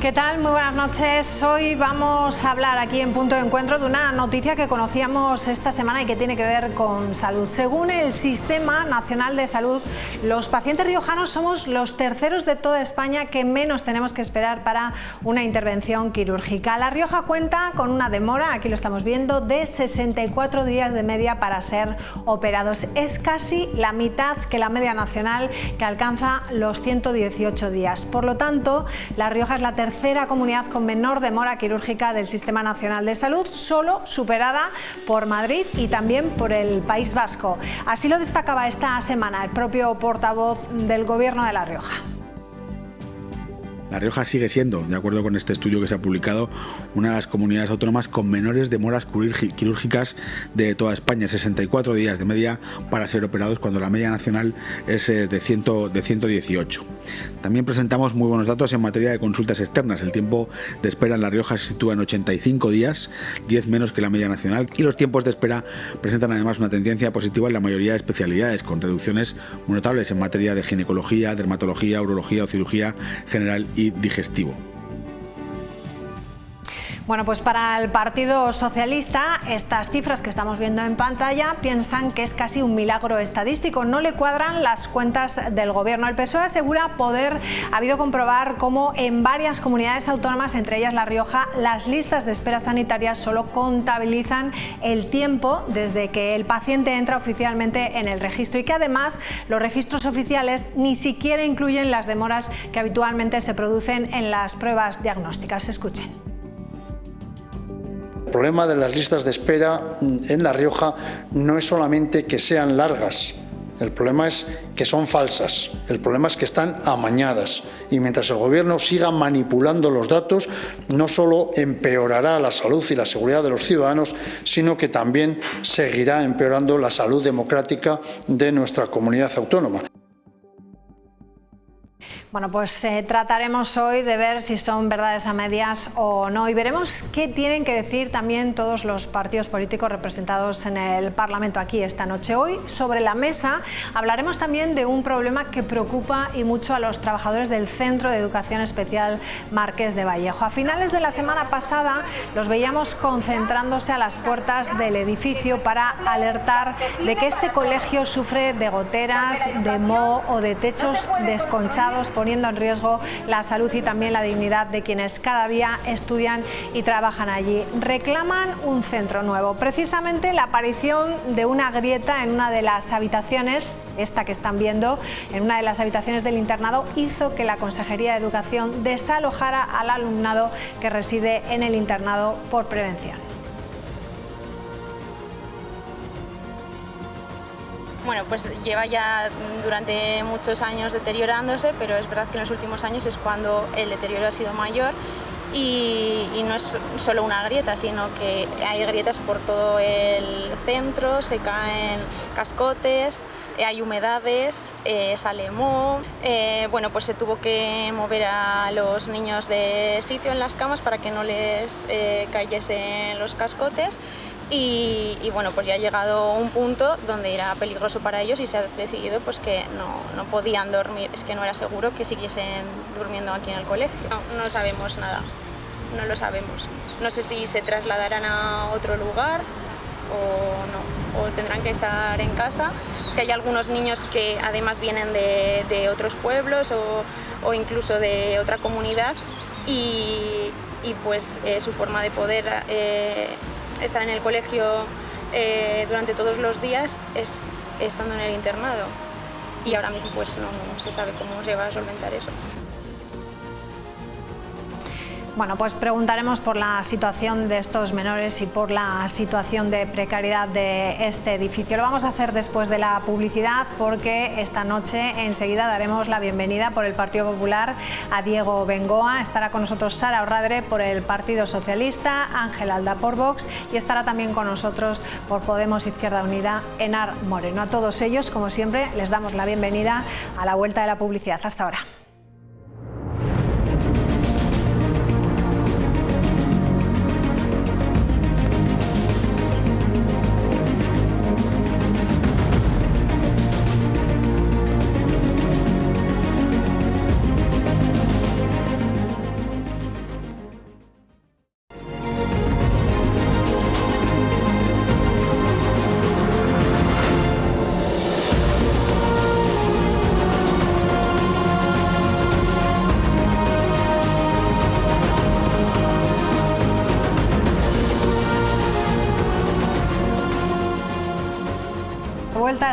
¿Qué tal? Muy buenas noches. Hoy vamos a hablar aquí en Punto de Encuentro de una noticia que conocíamos esta semana y que tiene que ver con salud. Según el Sistema Nacional de Salud, los pacientes riojanos somos los terceros de toda España que menos tenemos que esperar para una intervención quirúrgica. La Rioja cuenta con una demora, aquí lo estamos viendo, de 64 días de media para ser operados. Es casi la mitad que la media nacional, que alcanza los 118 días. Por lo tanto, La Rioja es la tercera comunidad con menor demora quirúrgica del Sistema Nacional de Salud, solo superada por Madrid y también por el País Vasco. Así lo destacaba esta semana el propio portavoz del Gobierno de La Rioja. La Rioja sigue siendo, de acuerdo con este estudio que se ha publicado, una de las comunidades autónomas con menores demoras quirúrgicas de toda España, 64 días de media para ser operados, cuando la media nacional es de 118. También presentamos muy buenos datos en materia de consultas externas. El tiempo de espera en La Rioja se sitúa en 85 días, 10 menos que la media nacional, y los tiempos de espera presentan además una tendencia positiva en la mayoría de especialidades, con reducciones muy notables en materia de ginecología, dermatología, urología o cirugía general y digestivo. Bueno, pues para el Partido Socialista, estas cifras que estamos viendo en pantalla piensan que es casi un milagro estadístico. No le cuadran las cuentas del Gobierno. El PSOE asegura habido comprobar cómo en varias comunidades autónomas, entre ellas La Rioja, las listas de espera sanitarias solo contabilizan el tiempo desde que el paciente entra oficialmente en el registro, y que además los registros oficiales ni siquiera incluyen las demoras que habitualmente se producen en las pruebas diagnósticas. Escuchen. El problema de las listas de espera en La Rioja no es solamente que sean largas, el problema es que son falsas, el problema es que están amañadas, y mientras el Gobierno siga manipulando los datos, no solo empeorará la salud y la seguridad de los ciudadanos, sino que también seguirá empeorando la salud democrática de nuestra comunidad autónoma. Bueno, pues trataremos hoy de ver si son verdades a medias o no, y veremos qué tienen que decir también todos los partidos políticos representados en el Parlamento aquí esta noche. Hoy, sobre la mesa, hablaremos también de un problema que preocupa y mucho a los trabajadores del Centro de Educación Especial Marqués de Vallejo. A finales de la semana pasada los veíamos concentrándose a las puertas del edificio para alertar de que este colegio sufre de goteras, de moho o de techos desconchados, poniendo en riesgo la salud y también la dignidad de quienes cada día estudian y trabajan allí. Reclaman un centro nuevo. Precisamente la aparición de una grieta en una de las habitaciones, esta que están viendo, en una de las habitaciones del internado, hizo que la Consejería de Educación desalojara al alumnado que reside en el internado por prevención. Bueno, pues lleva ya durante muchos años deteriorándose, pero es verdad que en los últimos años es cuando el deterioro ha sido mayor, y no es solo una grieta, sino que hay grietas por todo el centro, se caen cascotes, hay humedades, sale moho. Bueno, pues se tuvo que mover a los niños de sitio en las camas para que no les cayesen los cascotes. Y bueno, pues ya ha llegado un punto donde era peligroso para ellos y se ha decidido pues que no podían dormir, es que no era seguro que siguiesen durmiendo aquí en el colegio. No sabemos nada, no lo sabemos. No sé si se trasladarán a otro lugar o no, o tendrán que estar en casa. Es que hay algunos niños que además vienen de otros pueblos o incluso de otra comunidad, y pues su forma de poder estar en el colegio durante todos los días es estando en el internado, y ahora mismo pues no se sabe cómo se va a solventar eso. Bueno, pues preguntaremos por la situación de estos menores y por la situación de precariedad de este edificio. Lo vamos a hacer después de la publicidad, porque esta noche enseguida daremos la bienvenida por el Partido Popular a Diego Bengoa. Estará con nosotros Sara Orradre por el Partido Socialista, Ángel Alda por Vox, y estará también con nosotros por Podemos Izquierda Unida Enar Moreno. A todos ellos, como siempre, les damos la bienvenida a la vuelta de la publicidad. Hasta ahora.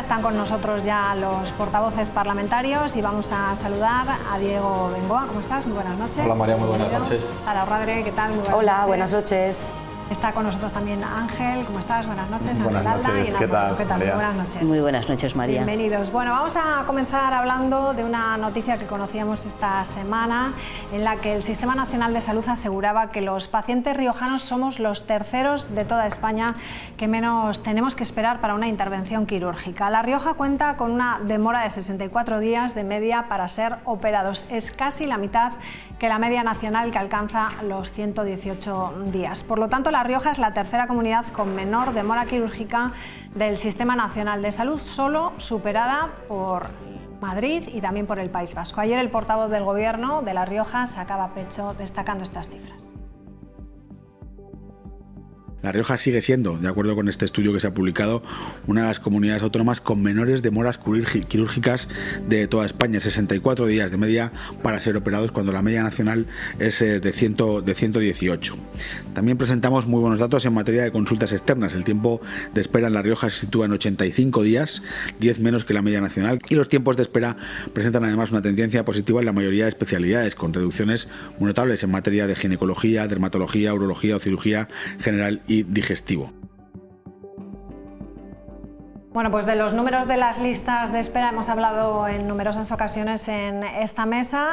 están con nosotros ya los portavoces parlamentarios y vamos a saludar a Diego Bengoa. ¿Cómo estás? Muy buenas noches. Hola María, muy buenas noches. Sara Orradre, ¿qué tal? Muy buenas Hola, noches. buenas noches. Está con nosotros también Ángel, ¿cómo estás? Buenas noches. Buenas Ángel Alda noches, y ¿qué tal? Muy buenas noches. Muy buenas noches, María. Bienvenidos. Bueno, vamos a comenzar hablando de una noticia que conocíamos esta semana en la que el Sistema Nacional de Salud aseguraba que los pacientes riojanos somos los terceros de toda España que menos tenemos que esperar para una intervención quirúrgica. La Rioja cuenta con una demora de 64 días de media para ser operados. Es casi la mitad que la media nacional, que alcanza los 118 días. Por lo tanto, La Rioja es la tercera comunidad con menor demora quirúrgica del Sistema Nacional de Salud, solo superada por Madrid y también por el País Vasco. Ayer el portavoz del Gobierno de La Rioja sacaba pecho destacando estas cifras. La Rioja sigue siendo, de acuerdo con este estudio que se ha publicado, una de las comunidades autónomas con menores demoras quirúrgicas de toda España, 64 días de media para ser operados, cuando la media nacional es de 118. También presentamos muy buenos datos en materia de consultas externas. El tiempo de espera en La Rioja se sitúa en 85 días, 10 menos que la media nacional, y los tiempos de espera presentan además una tendencia positiva en la mayoría de especialidades, con reducciones muy notables en materia de ginecología, dermatología, urología o cirugía general y digestivo. Bueno, pues de los números de las listas de espera hemos hablado en numerosas ocasiones en esta mesa.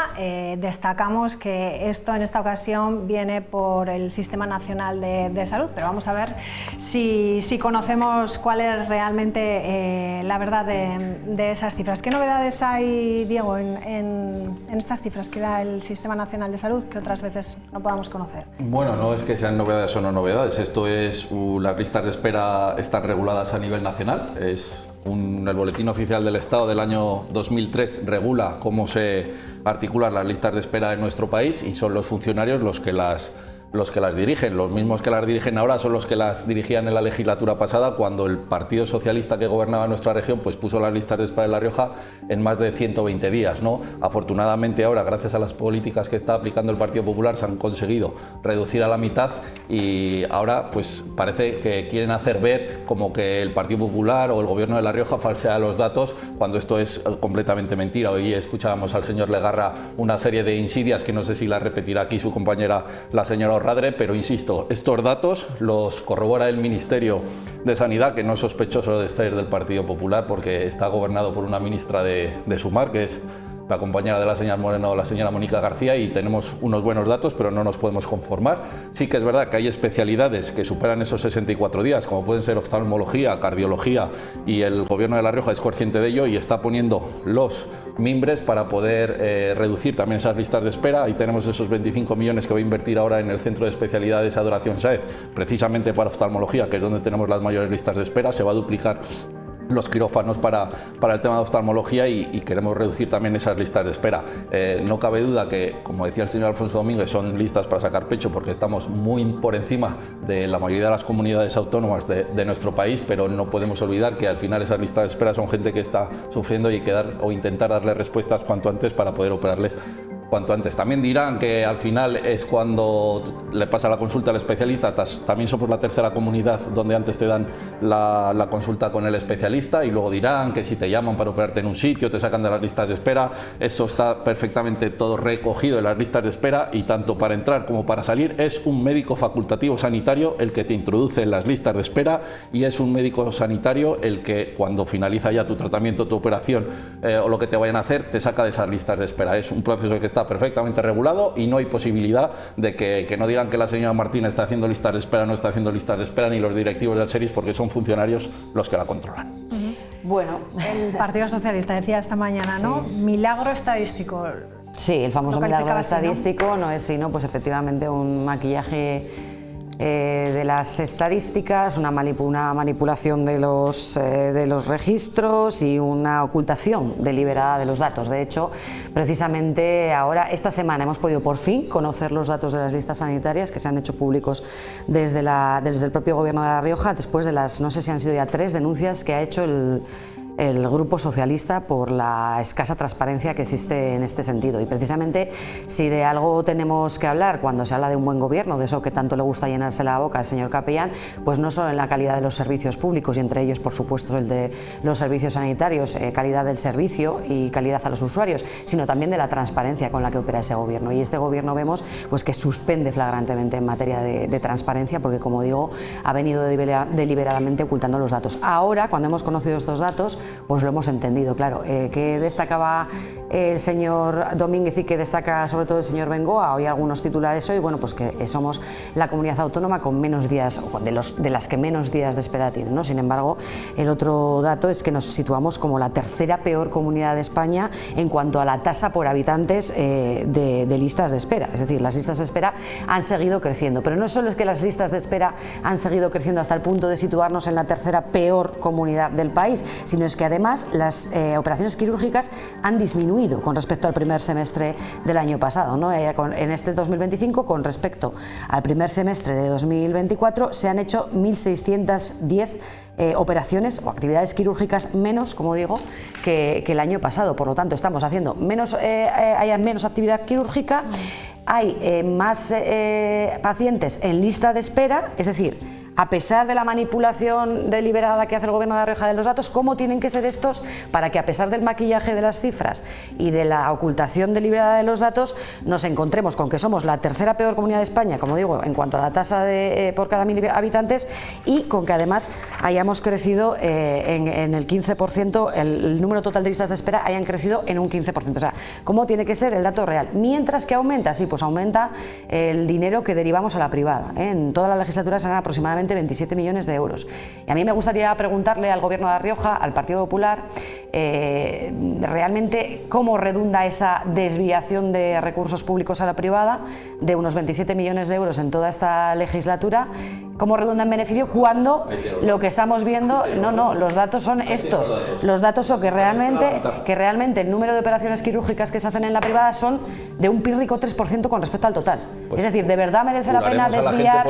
Destacamos que esto en esta ocasión viene por el Sistema Nacional de Salud, pero vamos a ver si conocemos cuál es realmente la verdad de esas cifras. ¿Qué novedades hay, Diego, en estas cifras que da el Sistema Nacional de Salud que otras veces no podamos conocer? Bueno, no es que sean novedades o no novedades, esto es, las listas de espera están reguladas a nivel nacional. El Boletín Oficial del Estado del año 2003 regula cómo se articulan las listas de espera en nuestro país y son los funcionarios los que las dirigen. Los mismos que las dirigen ahora son los que las dirigían en la legislatura pasada, cuando el Partido Socialista que gobernaba nuestra región pues puso las listas de espera en La Rioja en más de 120 días, ¿no? Afortunadamente ahora, gracias a las políticas que está aplicando el Partido Popular, se han conseguido reducir a la mitad y ahora pues parece que quieren hacer ver como que el Partido Popular o el Gobierno de La Rioja falsea los datos, cuando esto es completamente mentira. Hoy escuchábamos al señor Legarra una serie de insidias que no sé si las repetirá aquí su compañera, la señora Orradre, pero insisto, estos datos los corrobora el Ministerio de Sanidad, que no es sospechoso de ser del Partido Popular porque está gobernado por una ministra de Sumar, que es la compañera de la señora Moreno, la señora Mónica García, y tenemos unos buenos datos, pero no nos podemos conformar. Sí que es verdad que hay especialidades que superan esos 64 días, como pueden ser oftalmología, cardiología, y el Gobierno de La Rioja es consciente de ello y está poniendo los mimbres para poder reducir también esas listas de espera. Ahí tenemos esos 25 millones que va a invertir ahora en el Centro de Especialidades Adoración Sáez, precisamente para oftalmología, que es donde tenemos las mayores listas de espera. Se va a duplicar los quirófanos para el tema de oftalmología y queremos reducir también esas listas de espera. No cabe duda que, como decía el señor Alfonso Domínguez, son listas para sacar pecho porque estamos muy por encima de la mayoría de las comunidades autónomas de nuestro país, pero no podemos olvidar que al final esas listas de espera son gente que está sufriendo y hay que dar o intentar darle respuestas cuanto antes para poder operarles cuanto antes. También dirán que al final es cuando le pasa la consulta al especialista. También somos la tercera comunidad donde antes te dan la consulta con el especialista, y luego dirán que si te llaman para operarte en un sitio te sacan de las listas de espera. Eso está perfectamente todo recogido en las listas de espera, y tanto para entrar como para salir es un médico facultativo sanitario el que te introduce en las listas de espera, y es un médico sanitario el que, cuando finaliza ya tu tratamiento, tu operación o lo que te vayan a hacer, te saca de esas listas de espera. Es un proceso que está perfectamente regulado y no hay posibilidad de que no digan que la señora Martín está haciendo listas de espera. No está haciendo listas de espera, ni los directivos del SERIS, porque son funcionarios los que la controlan. Bueno, el Partido Socialista decía esta mañana, ¿no? Milagro estadístico. Sí, el famoso milagro estadístico, ¿no? No es sino pues efectivamente un maquillaje de las estadísticas, una manipulación de los registros y una ocultación deliberada de los datos. De hecho, precisamente ahora, esta semana, hemos podido por fin conocer los datos de las listas sanitarias que se han hecho públicos desde el propio Gobierno de La Rioja, después de las, no sé si han sido ya 3 denuncias que ha hecho el el Grupo Socialista por la escasa transparencia que existe en este sentido. Y precisamente si de algo tenemos que hablar cuando se habla de un buen gobierno, de eso que tanto le gusta llenarse la boca al señor Capellán, pues no solo en la calidad de los servicios públicos, y entre ellos por supuesto el de los servicios sanitarios, calidad del servicio y calidad a los usuarios, sino también de la transparencia con la que opera ese gobierno. Y este gobierno vemos pues que suspende flagrantemente en materia de transparencia, porque como digo, ha venido deliberadamente ocultando los datos. Ahora, cuando hemos conocido estos datos, pues lo hemos entendido, claro. ¿Qué destacaba el señor Domínguez y qué destaca sobre todo el señor Bengoa? Hoy algunos titulares hoy, bueno, pues que somos la comunidad autónoma con menos días, de las que menos días de espera tienen, ¿no? Sin embargo, el otro dato es que nos situamos como la tercera peor comunidad de España en cuanto a la tasa por habitantes de listas de espera. Es decir, las listas de espera han seguido creciendo, pero no solo es que las listas de espera han seguido creciendo hasta el punto de situarnos en la tercera peor comunidad del país, sino es que además las operaciones quirúrgicas han disminuido con respecto al primer semestre del año pasado, ¿no? En este 2025, con respecto al primer semestre de 2024, se han hecho 1.610 operaciones o actividades quirúrgicas menos, como digo, que el año pasado. Por lo tanto, estamos haciendo hay menos actividad quirúrgica, hay más pacientes en lista de espera, es decir, a pesar de la manipulación deliberada que hace el Gobierno de La Rioja de los datos, ¿cómo tienen que ser estos para que, a pesar del maquillaje de las cifras y de la ocultación deliberada de los datos, nos encontremos con que somos la tercera peor comunidad de España, como digo, en cuanto a la tasa por cada 1.000 habitantes, y con que además hayamos crecido en el 15%, el número total de listas de espera hayan crecido en un 15%? O sea, ¿cómo tiene que ser el dato real? Mientras que aumenta, sí, pues aumenta el dinero que derivamos a la privada. En toda la legislatura serán aproximadamente 27 millones de euros. Y a mí me gustaría preguntarle al Gobierno de La Rioja, al Partido Popular, realmente cómo redunda esa desviación de recursos públicos a la privada de unos 27 millones de euros en toda esta legislatura, cómo redunda en beneficio cuando lo que estamos viendo, los datos son estos. Los datos son que realmente el número de operaciones quirúrgicas que se hacen en la privada son de un pírrico 3% con respecto al total. Es decir, ¿de verdad merece la pena desviar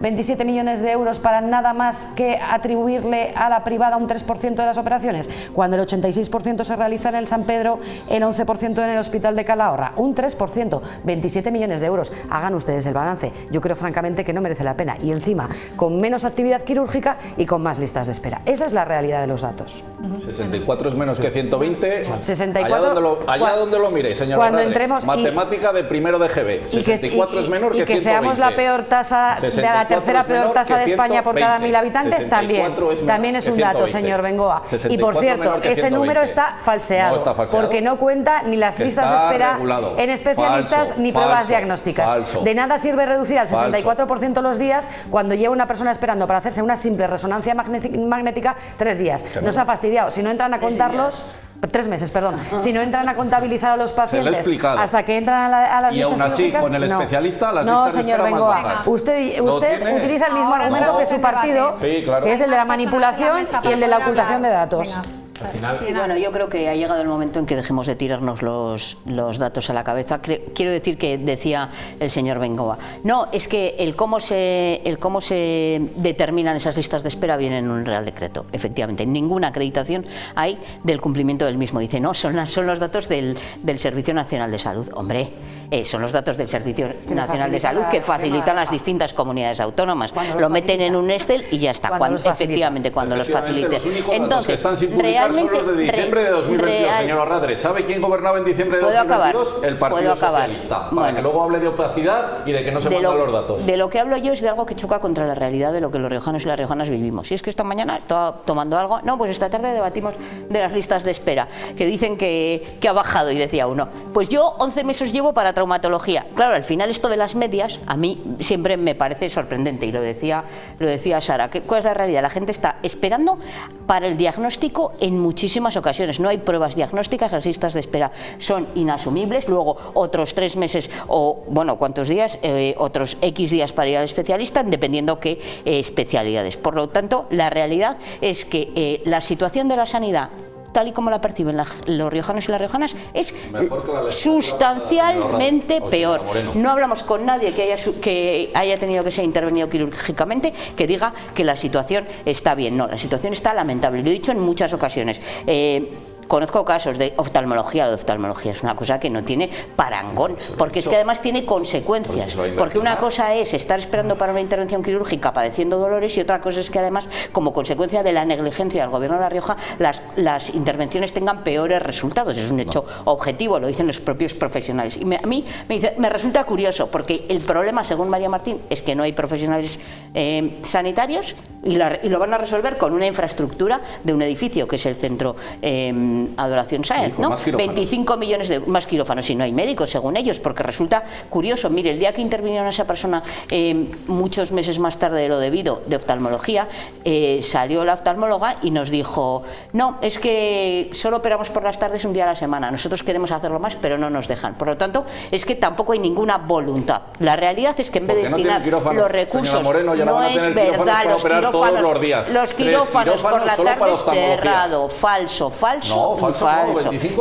27 millones de euros para nada más que atribuirle a la privada un 3% de las operaciones, cuando el 86% se realiza en el San Pedro, el 11% en el Hospital de Calahorra? Un 3%, 27 millones de euros. Hagan ustedes el balance. Yo creo francamente que no merece la pena, y encima con menos actividad quirúrgica y con más listas de espera. Esa es la realidad de los datos. 64 es menos que 120. 64, allá donde lo mire, señora. Cuando Radre, entremos, matemática de primero de GB. 64 es menor que 120. Y que seamos la peor tasa, de la tercera peor tasa de España por cada 1.000 habitantes, también es un dato, señor Bengoa. Y por cierto, ese número está falseado, porque no cuenta ni las listas de espera en especialistas ni pruebas diagnósticas. De nada sirve reducir al 64% los días cuando lleva una persona esperando para hacerse una simple resonancia magnética 3 días. Nos ha fastidiado. Si no entran a contarlos, 3 meses, perdón. Si no entran a contabilizar a los pacientes hasta que entran a las listas quirúrgicas, y aún así, con el especialista, las listas de espera señor Bengoa, usted utiliza el mismo argumento que su partido, que es el de la manipulación y el de la ocultación de datos. Sí, bueno, yo creo que ha llegado el momento en que dejemos de tirarnos los datos a la cabeza. Quiero decir que decía el señor Bengoa, no, es que el cómo se determinan esas listas de espera viene en un Real Decreto. Efectivamente, ninguna acreditación hay del cumplimiento del mismo. Dice, no, son los datos del Servicio Nacional de Salud. Hombre, son los datos del Servicio Nacional de Salud que facilitan las distintas comunidades autónomas. Lo meten en un Excel y ya está, efectivamente, cuando los facilite. Entonces, son los de diciembre de 2022, señora Radre. ¿Sabe quién gobernaba en diciembre de 2022? El Partido Socialista. Para que luego hable de opacidad y de que no se mandan los datos. De lo que hablo yo es de algo que choca contra la realidad de lo que los riojanos y las riojanas vivimos. Si es que esta mañana estaba tomando algo, no, pues esta tarde debatimos de las listas de espera, que dicen que ha bajado, y decía uno, pues yo 11 meses llevo para traumatología. Claro, al final esto de las medias a mí siempre me parece sorprendente, y lo decía Sara. ¿Cuál es la realidad? La gente está esperando para el diagnóstico en muchísimas ocasiones. No hay pruebas diagnósticas, las listas de espera son inasumibles. Luego otros 3 meses o, bueno, ¿cuántos días? Otros X días para ir al especialista, dependiendo qué especialidades. Por lo tanto, la realidad es que la situación de la sanidad tal y como la perciben los riojanos y las riojanas, es sustancialmente peor. No hablamos con nadie que haya tenido que ser intervenido quirúrgicamente que diga que la situación está bien. No, la situación está lamentable. Lo he dicho en muchas ocasiones. Conozco casos de oftalmología. La oftalmología es una cosa que no tiene parangón, porque es que además tiene consecuencias. Porque una cosa es estar esperando para una intervención quirúrgica padeciendo dolores y otra cosa es que además, como consecuencia de la negligencia del Gobierno de La Rioja, las intervenciones tengan peores resultados. Es un hecho objetivo, lo dicen los propios profesionales. Y a mí me resulta curioso, porque el problema, según María Martín, es que no hay profesionales sanitarios y lo van a resolver con una infraestructura de un edificio que es el centro Adoración Sáenz, ¿no? 25 millones de más quirófanos y no hay médicos, según ellos, porque resulta curioso. Mire, el día que intervinieron a esa persona muchos meses más tarde de lo debido, de oftalmología, salió la oftalmóloga y nos dijo: no, es que solo operamos por las tardes un día a la semana, nosotros queremos hacerlo más, pero no nos dejan. Por lo tanto, es que tampoco hay ninguna voluntad. La realidad es que en vez de destinar los recursos, no es verdad, los quirófanos por la tarde cerrado, falso.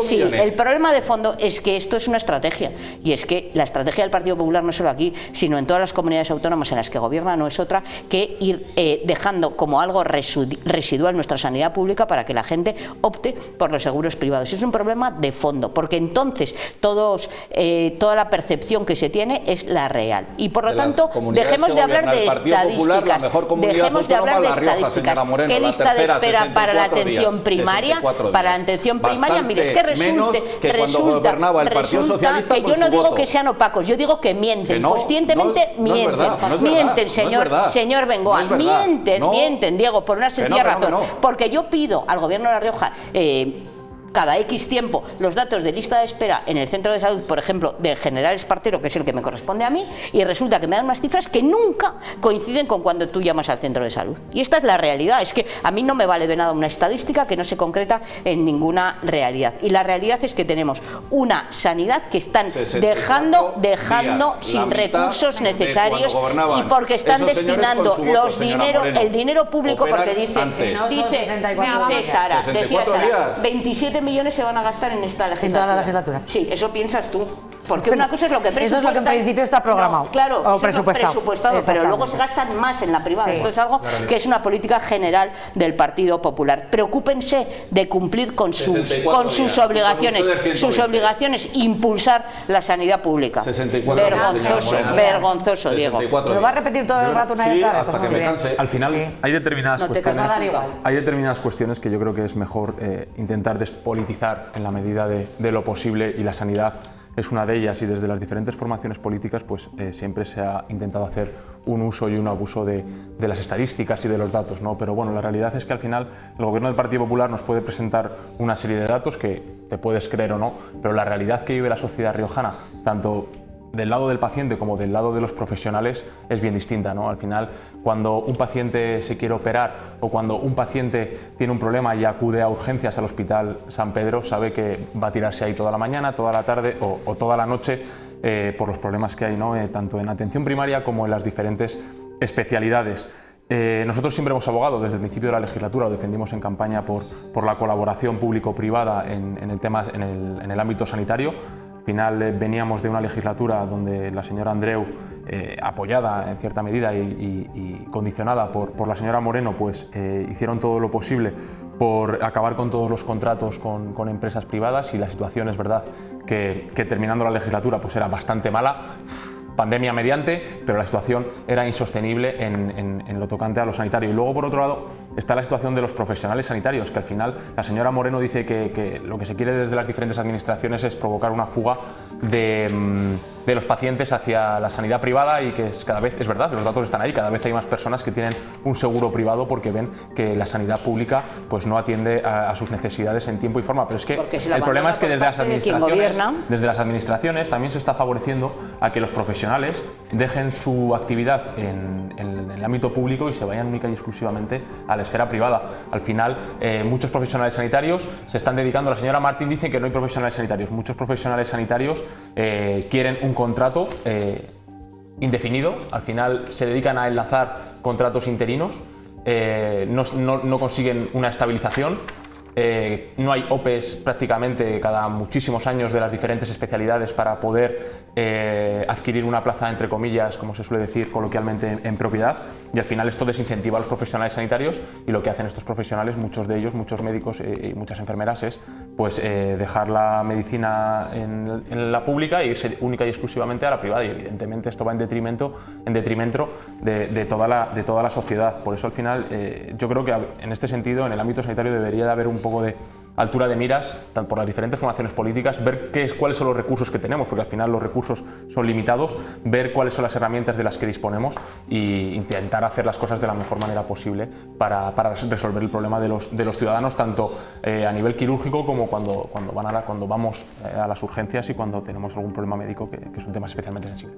Sí, el problema de fondo es que esto es una estrategia, y es que la estrategia del Partido Popular, no solo aquí, sino en todas las comunidades autónomas en las que gobierna, no es otra que ir dejando como algo residual nuestra sanidad pública para que la gente opte por los seguros privados. Es un problema de fondo, porque entonces toda la percepción que se tiene es la real, y por lo tanto dejemos de hablar de estadísticas. Dejemos de hablar de estadísticas. ¿Qué lista de espera para la atención primaria? Para la atención primaria, mire, es que resulta que yo no digo que sean opacos, yo digo que mienten, conscientemente mienten, señor Bengoa, mienten, Diego, por una sencilla razón, porque yo pido al Gobierno de La Rioja cada X tiempo los datos de lista de espera en el centro de salud, por ejemplo, de General Espartero, que es el que me corresponde a mí, y resulta que me dan unas cifras que nunca coinciden con cuando tú llamas al centro de salud. Y esta es la realidad. Es que a mí no me vale de nada una estadística que no se concreta en ninguna realidad. Y la realidad es que tenemos una sanidad que están dejando sin recursos necesarios, y porque están destinando el dinero público, porque dice Sara, 27 millones se van a gastar en esta legislatura. ¿En toda la legislatura? Sí, eso piensas tú. Porque una cosa es lo que presupuestan. Eso es lo que en principio está programado. No, claro, o presupuestado. Pero luego se gastan más en la privada. Sí. Esto es algo que es una política general del Partido Popular. Preocúpense de cumplir con sus obligaciones. Sus obligaciones, impulsar la sanidad pública. Vergonzoso, Diego. ¿Lo va a repetir todo el rato una vez? Hasta que me canse. Al final hay determinadas cuestiones que yo creo que es mejor intentar despolitizar en la medida de lo posible, y la sanidad es una de ellas, y desde las diferentes formaciones políticas pues siempre se ha intentado hacer un uso y un abuso de las estadísticas y de los datos, ¿no? Pero bueno, la realidad es que al final el Gobierno del Partido Popular nos puede presentar una serie de datos que te puedes creer o no, pero la realidad que vive la sociedad riojana, tanto del lado del paciente como del lado de los profesionales, es bien distinta, ¿no? Al final, cuando un paciente se quiere operar o cuando un paciente tiene un problema y acude a urgencias al Hospital San Pedro, sabe que va a tirarse ahí toda la mañana, toda la tarde o toda la noche por los problemas que hay, ¿no? Tanto en atención primaria como en las diferentes especialidades. Nosotros siempre hemos abogado desde el principio de la legislatura, o defendimos en campaña por la colaboración público-privada en el ámbito sanitario. Al final veníamos de una legislatura donde la señora Andreu, apoyada en cierta medida y condicionada por la señora Moreno, pues hicieron todo lo posible por acabar con todos los contratos con empresas privadas, y la situación es verdad que terminando la legislatura pues era bastante mala, pandemia mediante, pero la situación era insostenible en lo tocante a lo sanitario. Y luego, por otro lado, está la situación de los profesionales sanitarios, que al final la señora Moreno dice que lo que se quiere desde las diferentes administraciones es provocar una fuga de los pacientes hacia la sanidad privada, y que cada vez, es verdad, los datos están ahí, cada vez hay más personas que tienen un seguro privado porque ven que la sanidad pública pues no atiende a sus necesidades en tiempo y forma. Pero es que el problema es que desde las administraciones también se está favoreciendo a que los profesionales dejen su actividad en el ámbito público y se vayan única y exclusivamente a la esfera privada. Al final, muchos profesionales sanitarios se están dedicando, la señora Martín dice que no hay profesionales sanitarios, muchos profesionales sanitarios quieren un contrato indefinido, al final se dedican a enlazar contratos interinos, no consiguen una estabilización, no hay OPEs prácticamente cada muchísimos años de las diferentes especialidades para poder adquirir una plaza, entre comillas, como se suele decir coloquialmente, en propiedad, y al final esto desincentiva a los profesionales sanitarios, y lo que hacen estos profesionales, muchos de ellos, muchos médicos y muchas enfermeras, es pues dejar la medicina en la pública e irse única y exclusivamente a la privada, y evidentemente esto va en detrimento de toda la sociedad. Por eso al final yo creo que en este sentido, en el ámbito sanitario, debería de haber un poco de altura de miras por las diferentes formaciones políticas, ver cuáles son los recursos que tenemos, porque al final los recursos son limitados, ver cuáles son las herramientas de las que disponemos e intentar hacer las cosas de la mejor manera posible para resolver el problema de los ciudadanos, tanto a nivel quirúrgico como cuando vamos a las urgencias y cuando tenemos algún problema médico, que es un tema especialmente sensible.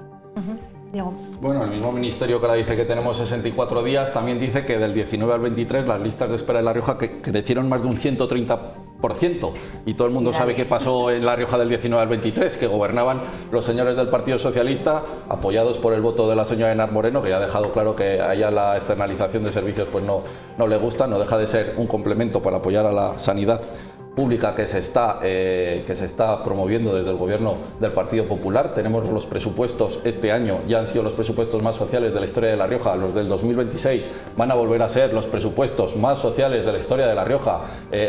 Diego. Bueno, el mismo ministerio que ahora dice que tenemos 64 días, también dice que del 19 al 23 las listas de espera en La Rioja que crecieron más de un 130%, y todo el mundo sabe qué pasó en La Rioja del 19 al 23, que gobernaban los señores del Partido Socialista, apoyados por el voto de la señora Enar Moreno, que ya ha dejado claro que a ella la externalización de servicios pues no le gusta, no deja de ser un complemento para apoyar a la sanidad pública que se está promoviendo desde el gobierno del Partido Popular. Tenemos los presupuestos este año, ya han sido los presupuestos más sociales de la historia de La Rioja, los del 2026 van a volver a ser los presupuestos más sociales de la historia de La Rioja,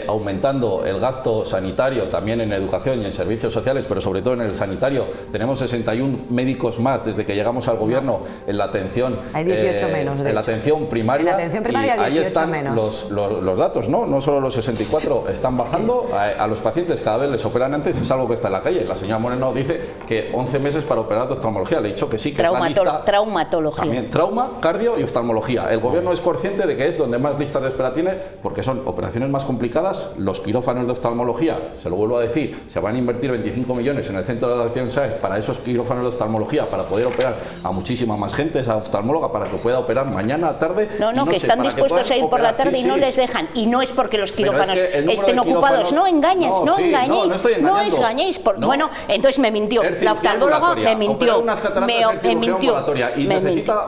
aumentando el gasto sanitario, también en educación y en servicios sociales, pero sobre todo en el sanitario. Tenemos 61 médicos más desde que llegamos al gobierno en la atención, hay 18 menos, en la atención primaria. En la atención primaria, y ahí 18 están menos. los datos, no solo los 64 están bajando. A los pacientes cada vez les operan antes, es algo que está en la calle. La señora Moreno dice que 11 meses para operar de oftalmología. Le he dicho que sí, que es la lista. Traumatología. También trauma, cardio y oftalmología. El gobierno es consciente de que es donde más listas de espera tiene, porque son operaciones más complicadas. Los quirófanos de oftalmología, se lo vuelvo a decir, se van a invertir 25 millones en el centro de adopción SAE para esos quirófanos de oftalmología, para poder operar a muchísima más gente, esa oftalmóloga, para que pueda operar mañana, tarde y noche, que están dispuestos a ir por la tarde y no les dejan. Y no es porque los quirófanos estén ocupados. No engañes, no engañéis. Bueno, entonces me mintió. La oftalmóloga me mintió.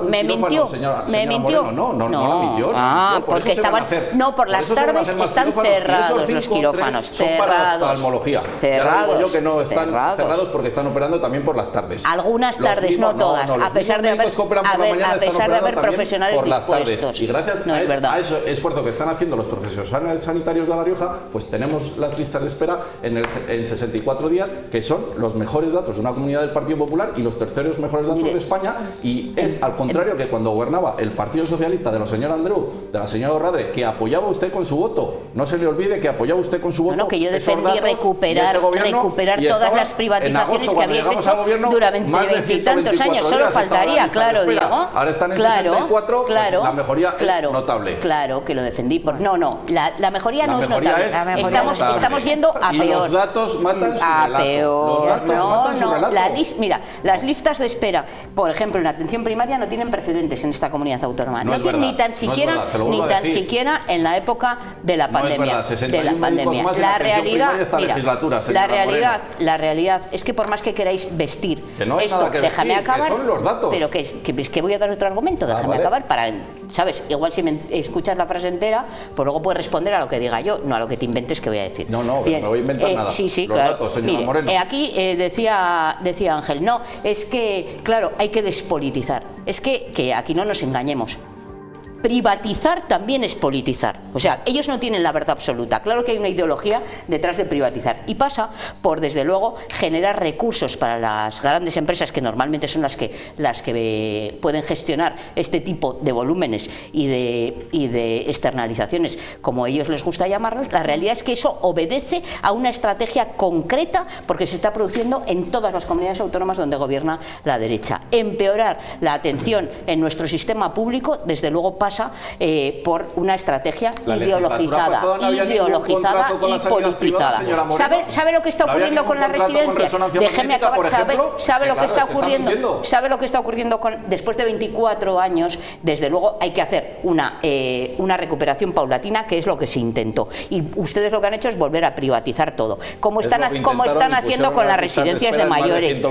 Me mintió. No, porque estaban. No, por las tardes están cerrados los quirófanos. Cerrados. Yo que no están cerrados porque están operando también por las tardes. Algunas tardes, no todas. A pesar de haber profesionales dispuestos. Y gracias a ese esfuerzo que están haciendo los profesionales sanitarios de La Rioja, pues tenemos las listas de espera en 64 días, que son los mejores datos de una comunidad del Partido Popular y los terceros mejores datos de España, y es al contrario que cuando gobernaba el Partido Socialista de la señora Andreu, de la señora Orradre, que apoyaba usted con su voto. No se le olvide que apoyaba usted con su voto. Que yo defendí recuperar todas las privatizaciones que habéis hecho durante 20 y tantos años. Solo faltaría, claro, Diego. Ahora están en 64, pues la mejoría es notable. Claro, que lo defendí. La mejoría no es notable. Estamos yendo a peor. Los datos matan su relato. Mira, las listas de espera, por ejemplo, en la atención primaria no tienen precedentes en esta comunidad autónoma. No tienen ni tan siquiera en la época de la pandemia. La realidad es que por más que queráis vestir esto, déjame acabar. Son los datos. Pero que voy a dar otro argumento, déjame acabar para, ¿sabes? Igual si me escuchas la frase entera, pues luego puedes responder a lo que diga yo, no a lo que te inventes que voy a decir. No me voy a inventar nada. Sí, los claro. Datos, señora Moreno. Aquí decía Ángel, no, es que, claro, hay que despolitizar. Es que aquí no nos engañemos. Privatizar también es politizar. O sea, ellos no tienen la verdad absoluta. Claro que hay una ideología detrás de privatizar. Y pasa por, desde luego, generar recursos para las grandes empresas, que normalmente son las que pueden gestionar este tipo de volúmenes y de externalizaciones, como a ellos les gusta llamarlos. La realidad es que eso obedece a una estrategia concreta, porque se está produciendo en todas las comunidades autónomas donde gobierna la derecha. Empeorar la atención en nuestro sistema público, desde luego, pasa por una estrategia ideologizada y politizada. ¿Sabe lo que está ocurriendo con la residencia? Déjeme acabar. ¿Sabe lo que está ocurriendo después de 24 años? Desde luego hay que hacer una recuperación paulatina, que es lo que se intentó. Y ustedes lo que han hecho es volver a privatizar todo, como están haciendo con las residencias de mayores,